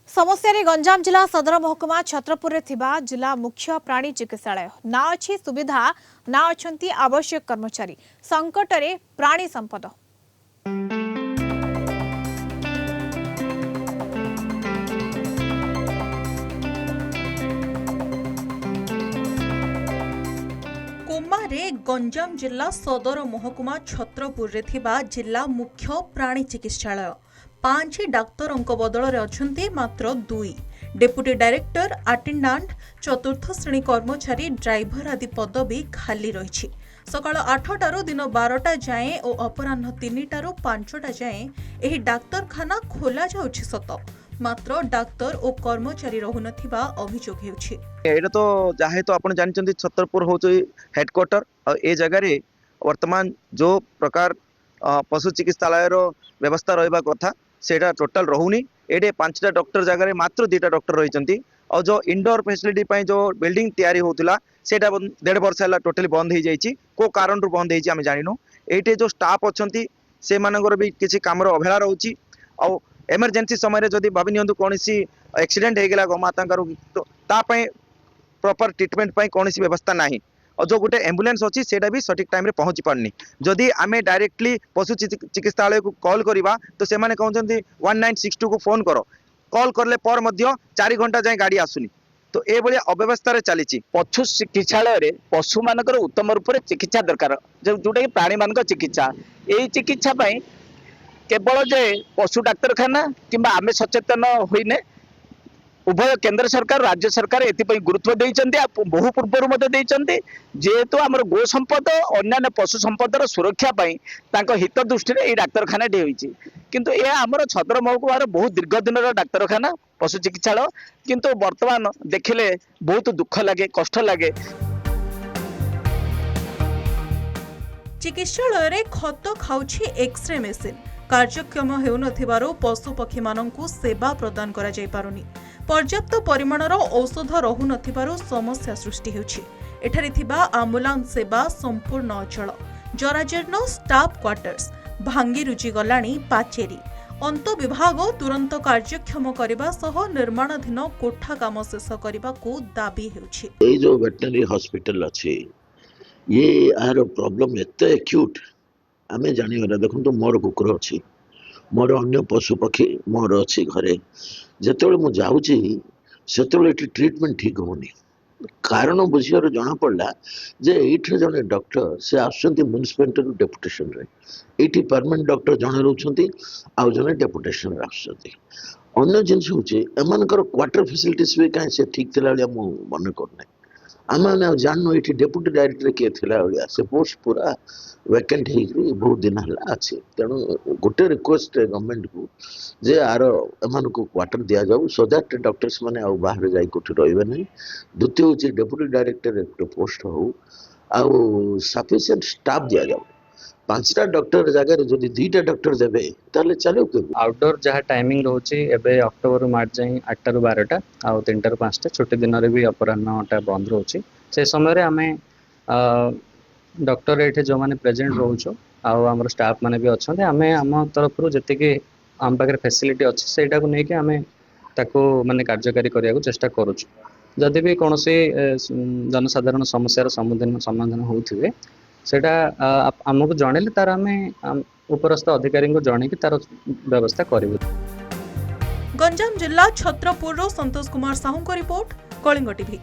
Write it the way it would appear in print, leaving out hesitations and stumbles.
समस्या रे गंजाम जिला सदर महकुमा छत्रपुर रे थिबा जिला मुख्य प्राणी चिकित्सालय ना अछि सुविधा ना अछंती आवश्यक कर्मचारी संकट रे प्राणी संपद। कोमारे गंजाम जिला सदर महकुमा छत्रपुर रे थिबा जिला मुख्य प्राणी चिकित्सालय 5 डाक्तर बदल में मात्र 2 डेप्यूटी डायरेक्टर अटेंडेंट चतुर्थ श्रेणी कर्मचारी ड्राइवर आदि पदवी खाली रही। सकाल 8टारू दिन 12टा जाए और अपराह्न 3टारू 5टा जाए यह डाक्तरखाना खोल जाउछि सत मात्र डाक्तर और कर्मचारी रहन अभियोग होउछि। तो जाहे तो आपण जानिचंती छतरपुर होउछि हेडक्वार्टर और ए जगह रे वर्तमान जो प्रकार पशु चिकित्सालय रो व्यवस्था रहबा कथा सेटा टोटल रहूनी। एडे 5टा डॉक्टर जगह मात्र 2टा डॉक्टर रही और जो इंडोर फैसिलिटी पाई जो बिल्डिंग तैयारी होउतिला सेटा 1.5 वर्ष है टोटली बंद हो जाइए। को कारण रू बंद होइछि आमे जानिनु। एटे जो स्टाफ अछंती से मानकर भी किसी काम अवहेला रहउछि और इमरजेंसी समय रे जदी भाबी नियंतु कोनसी एक्सीडेंट हो गला गमातांकर तो ता पई प्रॉपर ट्रीटमेंट पई कोनसी व्यवस्था नाही और जो गोटे एम्बुलेंस अच्छी सेटा भी सठिक टाइम रे पहुंची पारनी। जदि आमे डायरेक्टली पशु चिकित्सालय को कॉल करिबा तो से माने कहउछंती 1962 को फोन करो कॉल करले पर मध्य 4 घंटा जाए गाड़ी आसुनी। तो ए भली अव्यवस्था रे चलीची। पशु चिकित्सालय रे पशु मानकर उत्तम रूप से चिकित्सा दरकार जोटा कि प्राणी मानक चिकित्सा यही चिकित्सा पई केवल जे पशु डाक्तरखाना किंबा आमे सचेतन होइने उभय केंद्र सरकार राज्य सरकार एथि गुरुत्व देइचंती बहु पूर्व जेहेतु आमर गो संपद अन्य पशु संपदर सुरक्षा तांको हित दृष्टि ये डाक्तरखाना होइछि। किंतु यह आमर छतर महकुमार बहुत दीर्घ दिन डाक्तरखाना पशु चिकित्सालय किंतु वर्तमान देखिले बहुत दुख लगे कष्ट लगे। चिकित्सालय रे खत खाउछि एक्सरे मेसिन कार्यक्षम हेउनथिबारो पशु पक्षी माननकु सेवा प्रदान करा जाय पारुनी। पर्याप्त परिमाणर औषध रहु नथिबारो समस्या सृष्टि हेउछि। एठारे थिबा आम्बुलांस सेवा संपूर्ण अचल जराजीर्ण स्टाफ क्वार्टर्स भांगी रुचि गलाणी पाचेरी अंत विभाग तुरंत कार्यक्षम करबा सह निर्माणाधीन कोठा काम शेष करबा को दाबी हेउछि। ए जो वेटनरी हॉस्पिटल अछि ये आर प्रॉब्लम एते एक्यूट आमे जानि गला। देखो तो मोर कुकुर अछि मोर अन्य पशु पक्षी मोर अछि घरे जेतेबेले मु जाउछि सेतेबेले ट्रीटमेंट ठीक होनी। कारण बुझियार जना पड़ला जे एठे जने डॉक्टर से आसुंती म्युनिसिपालिटी डेपुटेशन रे एठी परमानेंट डॉक्टर जने रहउछंती आ जने डेपुटेशन रे आसुंती। अन्य जिनस होछि एमानकर क्वार्टर फैसिलिटीज भी काहे से ठीक थिला ले मु मन करनै। आमे जाननो एठी डेप्यूटी डायरेक्टर के थिला ओलिया से पोस्ट पूरा वैकेंट है बहुत दिन हला अच्छे। तेणु गोटे रिक्वेस्ट गवर्नमेंट को जे आर एमान को क्वार्टर दिया जाऊ सो दैट डॉक्टर्स माने आ बाहर जाई कोठी रहबे नहीं। द्वितीय होची डेप्यूटी डायरेक्टर एक पोस्ट हो आ सफिशिएंट स्टाफ दिया जाऊ। 5टा डॉक्टर जगह जदि 2टा डॉक्टर देबे ताले चलो के आउटडोर जहाँ टाइमिंग रोचे एबे अक्टोबर मार्च जाए 8टारू 12टा आउ 3टारू 5टा छुट्टी दिन रे भी अपराह्नटा बंद रोचे। से समय रे आमे डॉक्टर एठे जो माने प्रेजेंट रोचो आउ हमर स्टाफ माने भी अच्छे आमे आम तरफ जति कि आम पाखे फैसिलिटी अच्छे सेटा को लेके आमे ताको माने कार्यकारी करिया को चेष्टा करूछु। जदि भी कोनोसी जनसाधारण समस्यार समाधान होउथिबे सेटा आमको जणेले तार आमे उपरस्थ अधिकारी को जणे कि तार व्यवस्था करिबु। गंजाम जिला छत्रपुर संतोष कुमार साहू को रिपोर्ट कलिंग टीवी।